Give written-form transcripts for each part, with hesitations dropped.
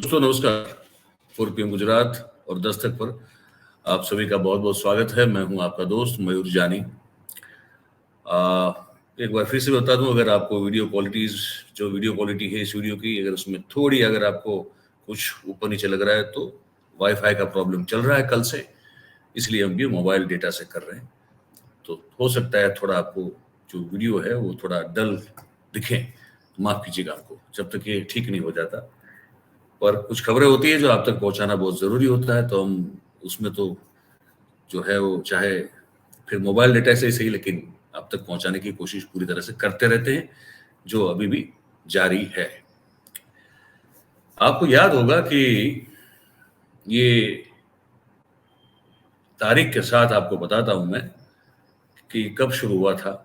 दोस्तों नमस्कार। 4 PM गुजरात और दस्तक पर आप सभी का बहुत बहुत स्वागत है। मैं हूं आपका दोस्त मयूर जानी। एक बार फिर से बता दूं, अगर आपको वीडियो क्वालिटी है इस वीडियो की, अगर उसमें थोड़ी अगर आपको कुछ ऊपर नीचे लग रहा है तो वाईफाई का प्रॉब्लम चल रहा है कल से, इसलिए हम ये मोबाइल डेटा से कर रहे हैं। तो हो सकता है थोड़ा आपको जो वीडियो है वो थोड़ा डल दिखे, तो माफ कीजिएगा हमको जब तक ये ठीक नहीं हो जाता। पर कुछ खबरें होती है जो आप तक पहुंचाना बहुत जरूरी होता है, तो हम उसमें तो जो है वो चाहे फिर मोबाइल डेटा से ही सही, लेकिन आप तक पहुंचाने की कोशिश पूरी तरह से करते रहते हैं, जो अभी भी जारी है। आपको याद होगा कि ये तारीख के साथ आपको बताता हूं मैं कि कब शुरू हुआ था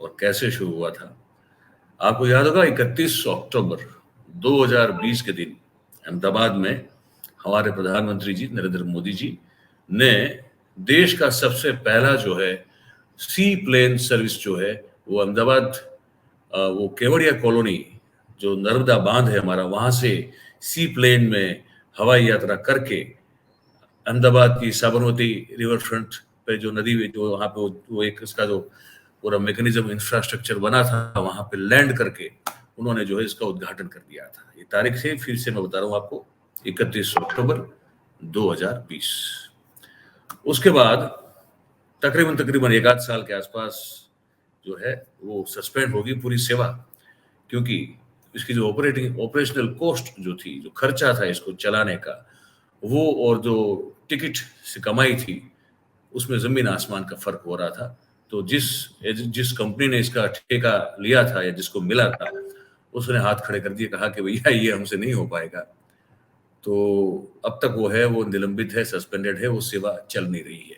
और कैसे शुरू हुआ था। आपको याद होगा 31 अक्टूबर 2020 के दिन अहमदाबाद में हमारे प्रधानमंत्री जी नरेंद्र मोदी जी ने देश का सबसे पहला जो है सी प्लेन सर्विस जो है वो अहमदाबाद, वो केवड़िया कॉलोनी जो नर्मदा बांध है हमारा, वहां से सी प्लेन में हवाई यात्रा करके अहमदाबाद की साबरमती रिवर फ्रंट पे जो नदी में जो वहां पे वो एक इसका जो पूरा मैकेनिज्म इंफ्रास्ट्रक्चर बना था, वहां पे लैंड करके उन्होंने जो है इसका उद्घाटन कर दिया था। ये तारीख से फिर से मैं बता रहा हूं आपको, 31 अक्टूबर 2020। उसके बाद तकरीबन एक आध साल के आसपास जो है वो सस्पेंड होगी पूरी सेवा, क्योंकि इसकी जो ऑपरेशनल कॉस्ट जो थी, जो खर्चा था इसको चलाने का, वो और जो टिकट से कमाई थी उसमें जमीन आसमान का फर्क हो रहा था। तो जिस कंपनी ने इसका ठेका लिया था या जिसको मिला था, उसने हाथ खड़े कर दिए, कहा कि भैया ये हमसे नहीं हो पाएगा। तो अब तक वो है, वो निलंबित है, सस्पेंडेड है, वो सेवा चल नहीं रही है।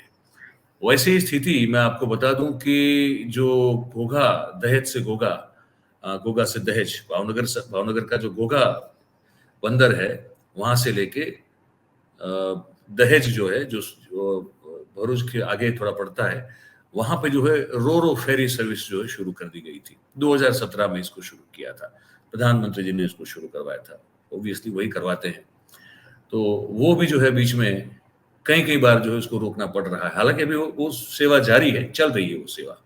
वैसे ही स्थिति मैं आपको बता दूं कि जो घोघा दहेज से घोघा, घोघा से दहेज, भावनगर का जो घोघा बंदर है, वहां से लेके दहेज जो है, जो भरूच के आगे थोड़ा पड़ता है, वहां पे जो है रो फेरी सर्विस जो है शुरू कर दी गई थी। 2017 में इसको शुरू किया था, प्रधानमंत्री जी ने इसको शुरू करवाया था। ऑब्वियसली वही करवाते हैं। तो वो भी जो है बीच में कई बार जो है उसको रोकना पड़ रहा है। हालांकि अभी वो सेवा जारी है, चल रही है वो सेवा,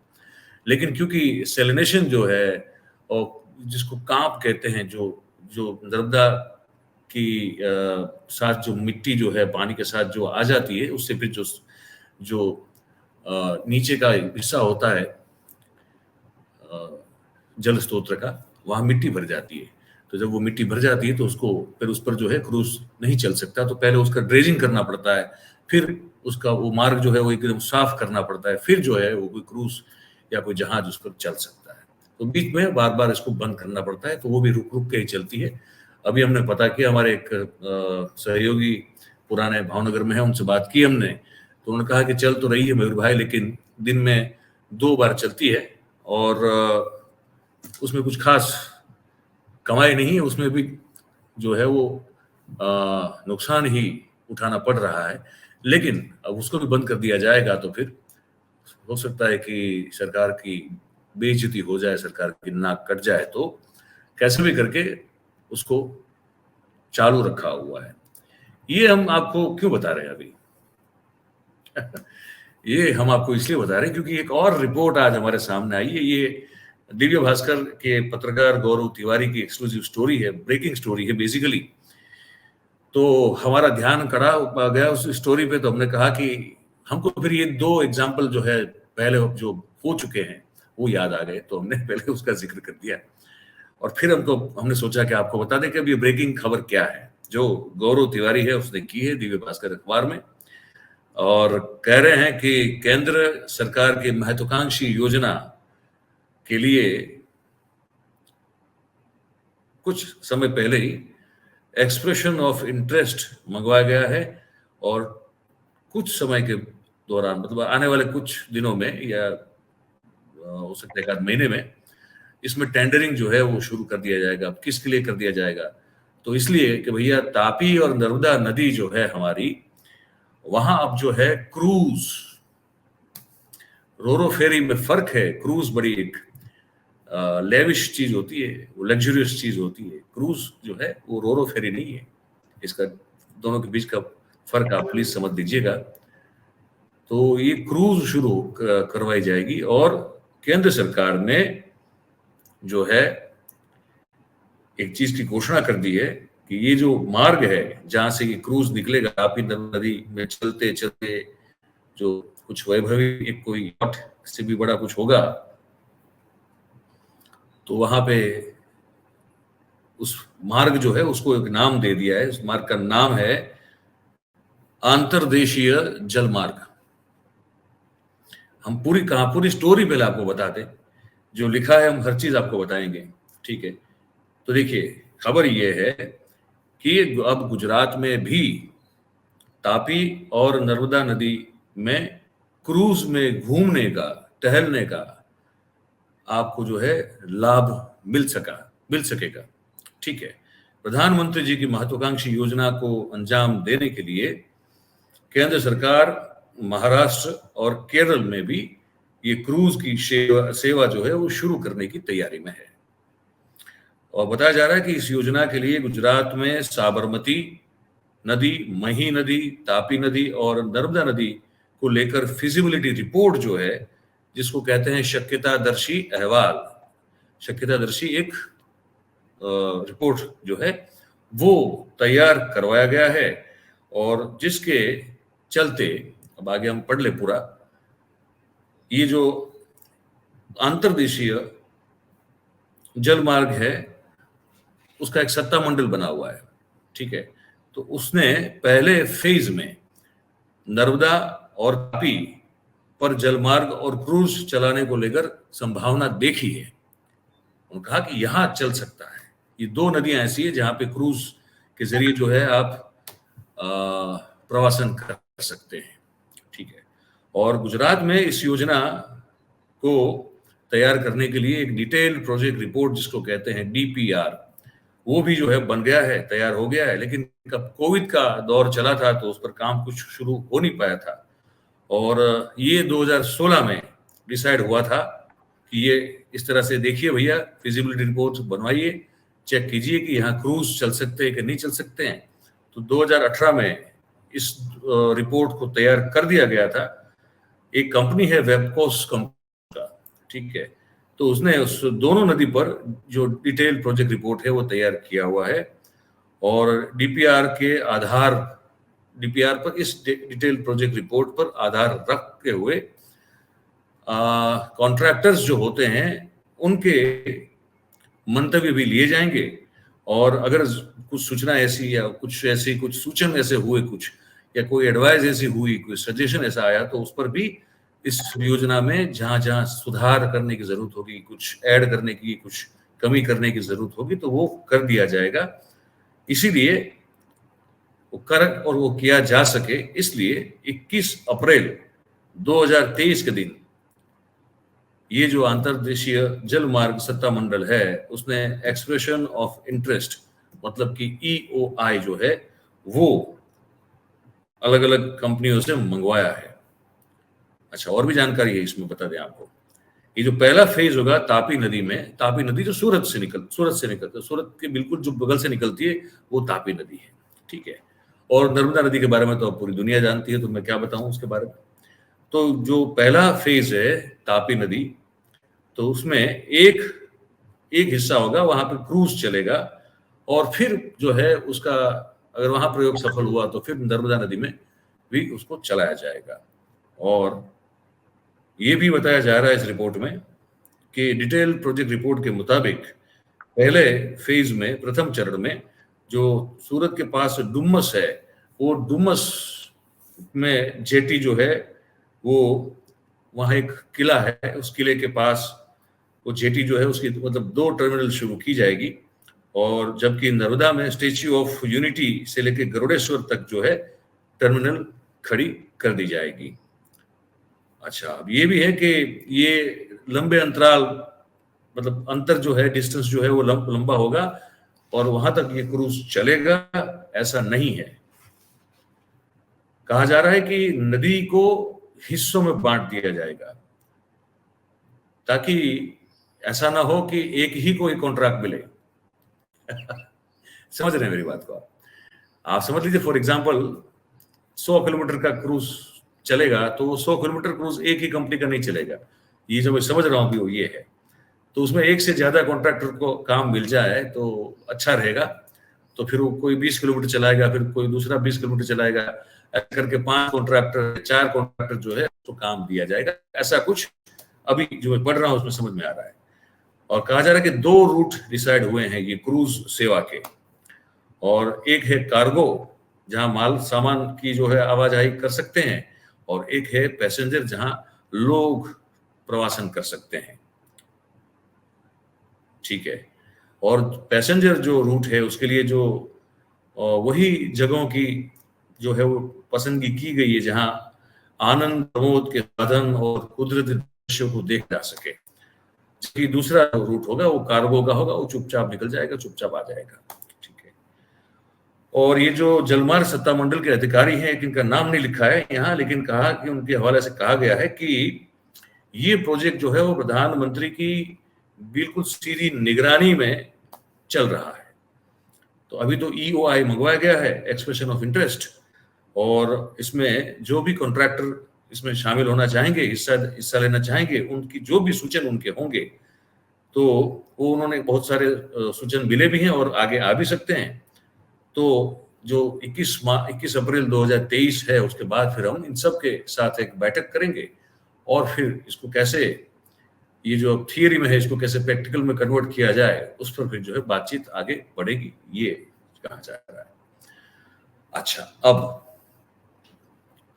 लेकिन क्योंकि सेलिनेशन जो है और जिसको कांप कहते हैं, जो जो नर्मदा की साथ जो मिट्टी जो है पानी के साथ जो आ जाती है, उससे फिर जो जो नीचे का हिस्सा होता है जल स्त्रोत्र का, वहां मिट्टी भर जाती है। तो जब वो मिट्टी भर जाती है तो उसको फिर उस पर जो है क्रूज नहीं चल सकता, तो पहले उसका ड्रेजिंग करना पड़ता है, फिर उसका वो मार्ग जो है वो एकदम साफ करना पड़ता है, फिर जो है वो कोई क्रूज या कोई जहाज उस पर चल सकता है। तो बीच में बार बार इसको बंद करना पड़ता है, तो वो भी रुक रुक के ही चलती है। अभी हमने पता किया, हमारे एक सहयोगी पुराने भावनगर में है, उनसे बात की हमने, तो उन्होंने कहा कि चल तो रही है मयूर भाई, लेकिन दिन में 2 बार चलती है और उसमें कुछ खास कमाई नहीं है, उसमें भी जो है वो नुकसान ही उठाना पड़ रहा है। लेकिन अब उसको भी बंद कर दिया जाएगा तो फिर हो सकता है कि सरकार की बेइज्जती हो जाए, सरकार की नाक कट जाए। तो कैसे भी करके उसको चालू रखा हुआ है। ये हम आपको क्यों बता रहे हैं अभी? ये हम आपको इसलिए बता रहे हैं क्योंकि एक और रिपोर्ट आज हमारे सामने आई है। ये दिव्य भास्कर के पत्रकार गौरव तिवारी की एक्सक्लूसिव स्टोरी है, ब्रेकिंग स्टोरी है बेसिकली। तो हमारा ध्यान कड़ा गया उस स्टोरी पे, तो हमने कहा कि हमको फिर ये 2 एग्जाम्पल जो है पहले जो हो चुके हैं वो याद आ गए, तो हमने पहले उसका जिक्र कर दिया और फिर हमने सोचा कि आपको बता दें कि अब ये ब्रेकिंग खबर क्या है जो गौरव तिवारी है उसने की है दिव्य भास्कर अखबार में। और कह रहे हैं कि केंद्र सरकार की महत्वाकांक्षी योजना के लिए कुछ समय पहले ही एक्सप्रेशन ऑफ इंटरेस्ट मंगवाया गया है और कुछ समय के दौरान, मतलब आने वाले कुछ दिनों में या हो सकता है एक आध महीने में, इसमें टेंडरिंग जो है वो शुरू कर दिया जाएगा। अब किसके लिए कर दिया जाएगा? तो इसलिए कि भैया तापी और नर्मदा नदी जो है हमारी, वहां अब जो है क्रूज, रोरो फेरी में फर्क है। क्रूज बड़ी एक लेविश चीज होती है, वो लग्जरियस चीज होती है। क्रूज जो है वो रोरो फेरी नहीं है। इसका दोनों के बीच का फर्क आप प्लीज समझ दीजिएगा। तो ये क्रूज शुरू करवाई जाएगी और केंद्र सरकार ने जो है एक चीज की घोषणा कर दी है कि ये जो मार्ग है जहां से ये क्रूज निकलेगा, तापी नदी में चलते चलते जो कुछ वैभवी एक कोई याट से भी बड़ा कुछ होगा, तो वहां पे उस मार्ग जो है उसको एक नाम दे दिया है। उस मार्ग का नाम है अंतर्देशीय जल मार्ग। हम पूरी स्टोरी पहले आपको बताते, जो लिखा है हम हर चीज आपको बताएंगे, ठीक है। तो देखिए, खबर ये है कि अब गुजरात में भी तापी और नर्मदा नदी में क्रूज में घूमने का, टहलने का आपको जो है लाभ मिल सकेगा, ठीक है। प्रधानमंत्री जी की महत्वाकांक्षी योजना को अंजाम देने के लिए केंद्र सरकार महाराष्ट्र और केरल में भी ये क्रूज की सेवा जो है वो शुरू करने की तैयारी में है। और बताया जा रहा है कि इस योजना के लिए गुजरात में साबरमती नदी, मही नदी, तापी नदी और नर्मदा नदी को लेकर फिजिबिलिटी रिपोर्ट जो है, जिसको कहते हैं शक्यतादर्शी अहवाल, शक्यतादर्शी एक रिपोर्ट जो है वो तैयार करवाया गया है। और जिसके चलते, अब आगे हम पढ़ ले पूरा, ये जो अंतर्देशीय जल मार्ग है उसका एक सत्ता मंडल बना हुआ है, ठीक है। तो उसने पहले फेज में नर्मदा और तापी पर जलमार्ग और क्रूज चलाने को लेकर संभावना देखी है। उन्होंने कहा कि यहां चल सकता है। ये दो नदियां ऐसी है जहां पे क्रूज के जरिए जो है आप प्रवासन कर सकते हैं, ठीक है। और गुजरात में इस योजना को तैयार करने के लिए एक डिटेल प्रोजेक्ट रिपोर्ट, जिसको कहते हैं डीपीआर, वो भी जो है बन गया है, तैयार हो गया है। लेकिन कब कोविड का दौर चला था तो उस पर काम कुछ शुरू हो नहीं पाया था। और ये 2016 में डिसाइड हुआ था कि ये इस तरह से देखिए भैया, फिजिबिलिटी रिपोर्ट बनवाइए, चेक कीजिए कि यहाँ क्रूज चल सकते हैं कि नहीं चल सकते हैं। तो 2018 में इस रिपोर्ट को तैयार कर दिया गया था। एक कंपनी है वेबकोस कंपनी का, ठीक है। तो उसने उस दोनों नदी पर जो डिटेल प्रोजेक्ट रिपोर्ट है वो तैयार किया हुआ है। और डीपीआर पर, इस डिटेल प्रोजेक्ट रिपोर्ट पर आधार रखते हुए कॉन्ट्रैक्टर्स जो होते हैं उनके मंतव्य भी लिए जाएंगे। और अगर कुछ सूचना ऐसी या कुछ सूचन ऐसे हुए, कुछ या कोई एडवाइस ऐसी हुई, कोई सजेशन ऐसा आया, तो उस पर भी इस योजना में जहां जहां सुधार करने की जरूरत होगी, कुछ ऐड करने की, कुछ कमी करने की जरूरत होगी, तो वो कर दिया जाएगा। इसीलिए वो वो किया जा सके, इसलिए 21 अप्रैल 2023 के दिन ये जो अंतर्देशीय जल मार्ग सत्ता मंडल है उसने एक्सप्रेशन ऑफ इंटरेस्ट, मतलब कि EOI जो है वो अलग अलग कंपनियों से मंगवाया है। अच्छा, और भी जानकारी है इसमें, बता दें आपको। ये जो पहला फेज होगा तापी नदी में, तापी नदी जो सूरत से निकलती, सूरत के बिल्कुल जो बगल से निकलती है वो तापी नदी है, ठीक है। और नर्मदा नदी के बारे में तो अब पूरी दुनिया जानती है, तो मैं क्या बताऊं उसके बारे में। तो जो पहला फेज है तापी नदी, तो उसमें एक हिस्सा होगा, वहां पर क्रूज चलेगा। और फिर जो है उसका, अगर वहां प्रयोग सफल हुआ तो फिर नर्मदा नदी में भी उसको चलाया जाएगा। और ये भी बताया जा रहा है इस रिपोर्ट में कि डिटेल प्रोजेक्ट रिपोर्ट के मुताबिक पहले फेज में, प्रथम चरण में, जो सूरत के पास डुमस है, वो डुमस में जेटी जो है वो, वहां एक किला है, उस किले के पास वो जेटी जो है उसकी मतलब 2 टर्मिनल शुरू की जाएगी। और जबकि नर्मदा में स्टेच्यू ऑफ यूनिटी से लेकर गरुड़ेश्वर तक जो है टर्मिनल खड़ी कर दी जाएगी। अच्छा, अब ये भी है कि ये लंबे अंतराल, मतलब अंतर जो है, डिस्टेंस जो है वो लंबा होगा और वहां तक ये क्रूज चलेगा, ऐसा नहीं है। कहा जा रहा है कि नदी को हिस्सों में बांट दिया जाएगा, ताकि ऐसा ना हो कि एक ही कोई कॉन्ट्रैक्ट मिले। समझ रहे हैं मेरी बात को आप? आप समझ लीजिए फॉर एग्जांपल 100 किलोमीटर का क्रूज चलेगा तो वो 100 किलोमीटर क्रूज एक ही कंपनी का नहीं चलेगा। ये जो मैं समझ रहा हूँ कि वो ये है, तो उसमें एक से ज्यादा कॉन्ट्रैक्टर को काम मिल जाए तो अच्छा रहेगा। तो फिर वो कोई 20 किलोमीटर चलाएगा, फिर कोई दूसरा 20 किलोमीटर चलाएगा, ऐसे करके 5 कॉन्ट्रैक्टर 4 कॉन्ट्रैक्टर जो है उसको काम दिया जाएगा। ऐसा कुछ अभी जो मैं पढ़ रहा हूँ उसमें समझ में आ रहा है। और कहा जा रहा है कि 2 रूट डिसाइड हुए हैं ये क्रूज सेवा के, और एक है कार्गो जहां माल सामान की जो है आवाजाही कर सकते हैं, और एक है पैसेंजर जहां लोग प्रवासन कर सकते हैं। ठीक है। और पैसेंजर जो रूट है उसके लिए जो वही जगहों की जो है वो पसंदगी की गई है जहां आनंद प्रमोद के साधन और कुदरती दृश्यों को देख जा सके। जबकि दूसरा रूट होगा वो कार्गो का होगा, वो चुपचाप निकल जाएगा, चुपचाप आ जाएगा। ठीक है। और ये जो जलमार्ग सत्ता मंडल के अधिकारी हैं, जिनका नाम नहीं लिखा है यहाँ, लेकिन कहा कि उनके हवाले से कहा गया है कि ये प्रोजेक्ट जो है वो प्रधानमंत्री की बिल्कुल सीधी निगरानी में चल रहा है। तो अभी तो EOI मंगवाया गया है, एक्सप्रेशन ऑफ इंटरेस्ट, और इसमें जो भी कॉन्ट्रैक्टर इसमें शामिल होना चाहेंगे, हिस्सा लेना चाहेंगे, उनकी जो भी सूचन उनके होंगे तो वो उन्होंने बहुत सारे सूचन मिले भी हैं और आगे आ भी सकते हैं। तो जो 21 अप्रैल 2023 है उसके बाद फिर हम इन सब के साथ एक बैठक करेंगे और फिर इसको कैसे, ये जो थियरी में है इसको कैसे प्रैक्टिकल में कन्वर्ट किया जाए उस पर फिर जो है बातचीत आगे बढ़ेगी, ये कहा जा रहा है। अच्छा, अब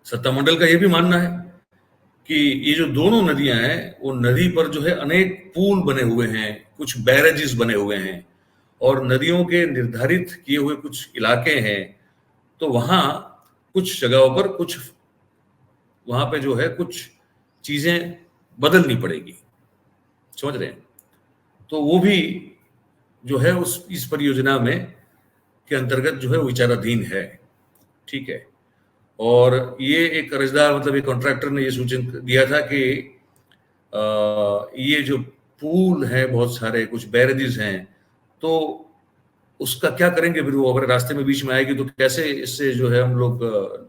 सत्तामंडल का ये भी मानना है कि ये जो दोनों नदियां हैं वो नदी पर जो है अनेक पुल बने हुए हैं, कुछ बैरेजेस बने हुए हैं, और नदियों के निर्धारित किए हुए कुछ इलाके हैं। तो वहां कुछ जगहों पर कुछ वहां पे जो है कुछ चीजें बदलनी पड़ेगी, समझ रहे हैं? तो वो भी जो है उस इस परियोजना में के अंतर्गत जो है विचाराधीन है। ठीक है। और ये एक कर्जदार मतलब एक कॉन्ट्रैक्टर ने ये सूचन दिया था कि ये जो पूल है बहुत सारे कुछ बैरेजेस हैं, तो उसका क्या करेंगे फिर, वो अगर रास्ते में बीच में आएगी तो कैसे इससे जो है हम लोग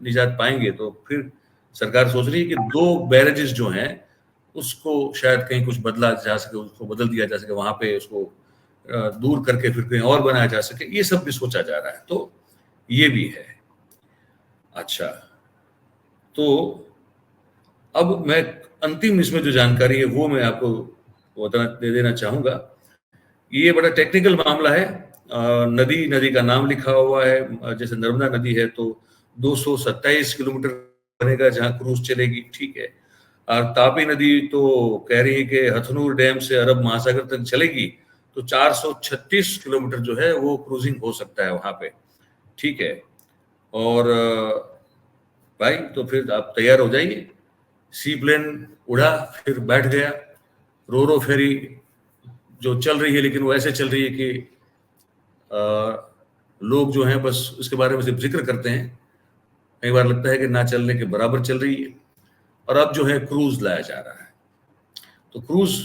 निजात पाएंगे। तो फिर सरकार सोच रही है कि 2 बैरेजेस जो हैं उसको शायद कहीं कुछ बदला जा सके, उसको बदल दिया जा सके, वहां पे उसको दूर करके फिर कहीं और बनाया जा सके, ये सब भी सोचा जा रहा है। तो ये भी है। अच्छा, तो अब मैं अंतिम इसमें जो जानकारी है वो मैं आपको बता दे देना चाहूंगा। ये बड़ा टेक्निकल मामला है। नदी का नाम लिखा हुआ है, जैसे नर्मदा नदी है तो 227 किलोमीटर बनेगा जहां क्रूज चलेगी। ठीक है। और तापी नदी तो कह रही है कि हथनूर डैम से अरब महासागर तक चलेगी, तो 436 किलोमीटर जो है वो क्रूजिंग हो सकता है वहां पे। ठीक है। और भाई तो फिर आप तैयार हो जाइए, सी प्लेन उड़ा फिर बैठ गया, रो फेरी जो चल रही है, लेकिन वो ऐसे चल रही है कि लोग जो हैं बस उसके बारे में सिर्फ जिक्र करते हैं। कई बार लगता है कि ना चलने के बराबर चल रही है। और अब जो है क्रूज लाया जा रहा है। तो क्रूज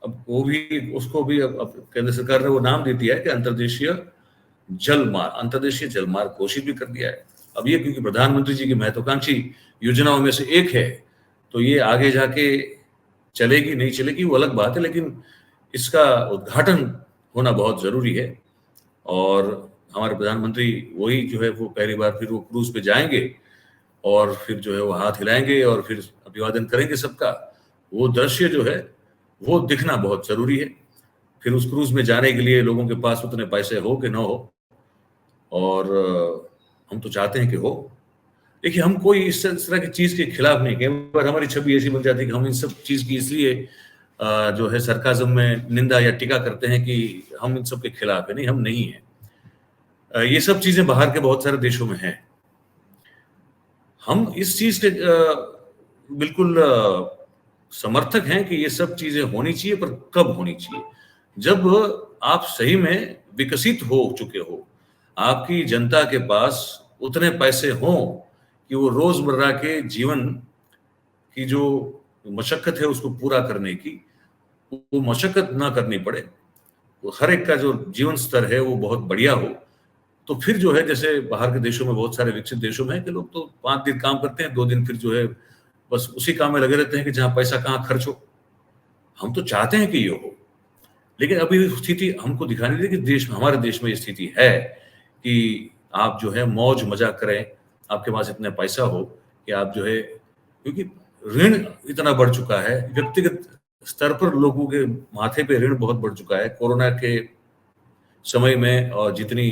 अब वो भी, उसको भी अब केंद्र सरकार ने वो नाम दे दिया है कि अंतर्देशीय जलमार्ग घोषित भी कर दिया है। अब ये क्योंकि प्रधानमंत्री जी की महत्वाकांक्षी योजनाओं में से एक है, तो ये आगे जाके चलेगी नहीं चलेगी वो अलग बात है, लेकिन इसका उद्घाटन होना बहुत जरूरी है। और हमारे प्रधानमंत्री वही जो है वो पहली बार फिर वो क्रूज पे जाएंगे और फिर जो है वो हाथ हिलाएंगे और फिर अभिवादन करेंगे सबका। वो दृश्य जो है वो दिखना बहुत जरूरी है। फिर उस क्रूज में जाने के लिए लोगों के पास उतने पैसे हो कि ना हो, और हम तो चाहते हैं कि हो। देखिए, हम कोई इस तरह की चीज के खिलाफ नहीं, कई बार हमारी छवि ऐसी बन जाती है कि हम इन सब चीज की इसलिए जो है सरकाजम में निंदा या टीका करते हैं कि हम इन सब के खिलाफ है। नहीं, हम नहीं है। ये सब चीजें बाहर के बहुत सारे देशों में हैं। हम इस चीज के बिल्कुल समर्थक हैं कि ये सब चीजें होनी चाहिए, पर कब होनी चाहिए? जब आप सही में विकसित हो चुके हो, आपकी जनता के पास उतने पैसे हों कि वो रोजमर्रा के जीवन की जो मशक्कत है उसको पूरा करने की वो मशक्कत ना करनी पड़े, वो हर एक का जो जीवन स्तर है वो बहुत बढ़िया हो, तो फिर जो है, जैसे बाहर के देशों में, बहुत सारे विकसित देशों में है कि लोग तो 5 दिन काम करते हैं, 2 दिन फिर जो है बस उसी काम में लगे रहते हैं कि जहाँ पैसा कहाँ खर्च हो। हम तो चाहते हैं कि ये हो, लेकिन अभी स्थिति हमको दिखाई नहीं दे कि हमारे देश में ये स्थिति है कि आप जो है मौज मजा करें, आपके पास इतना पैसा हो कि आप जो है, क्योंकि ऋण इतना बढ़ चुका है, व्यक्तिगत स्तर पर लोगों के माथे पे ऋण बहुत बढ़ चुका है कोरोना के समय में। और जितनी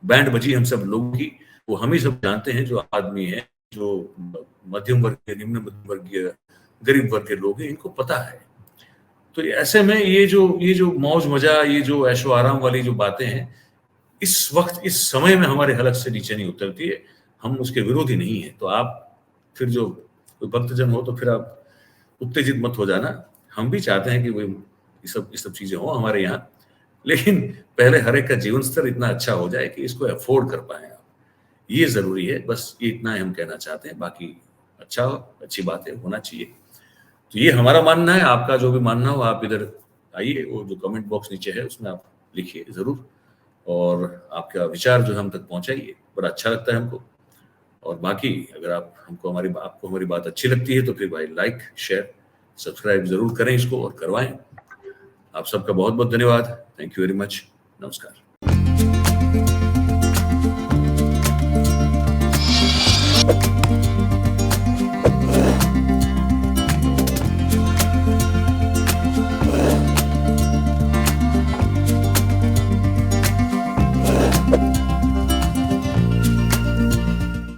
बैंड बजी हम सब लोगों की, वो हम ही सब जानते हैं, जो आदमी है, जो मध्यम वर्गीय, निम्न मध्यम वर्गीय, गरीब वर्ग के लोग हैं, इनको पता है। तो ऐसे में ये जो मौज मजा, ये जो ऐशो आराम वाली जो बातें हैं, इस वक्त इस समय में हमारे हलक से नीचे नहीं उतरती है। हम उसके विरोधी नहीं है। तो आप फिर जो कोई भक्तजन हो तो फिर आप उत्तेजित मत हो जाना। हम भी चाहते हैं कि वो ये सब चीजें हो हमारे यहाँ, लेकिन पहले हर एक का जीवन स्तर इतना अच्छा हो जाए कि इसको अफोर्ड कर पाए आप, ये जरूरी है। बस ये इतना हम कहना चाहते हैं। बाकी अच्छा, अच्छी बात है, होना चाहिए। तो ये हमारा मानना है। आपका जो भी मानना हो, आप इधर आइए, वो जो कमेंट बॉक्स नीचे है उसमें आप लिखिए जरूर, और आपका विचार जो है हम तक पहुंचाइए। बड़ा अच्छा लगता है हमको। और बाकी अगर आपको हमारी बात अच्छी लगती है तो फिर भाई लाइक, शेयर, सब्सक्राइब जरूर करें इसको, और करवाएं। आप सबका बहुत बहुत धन्यवाद। Thank you very much. नमस्कार।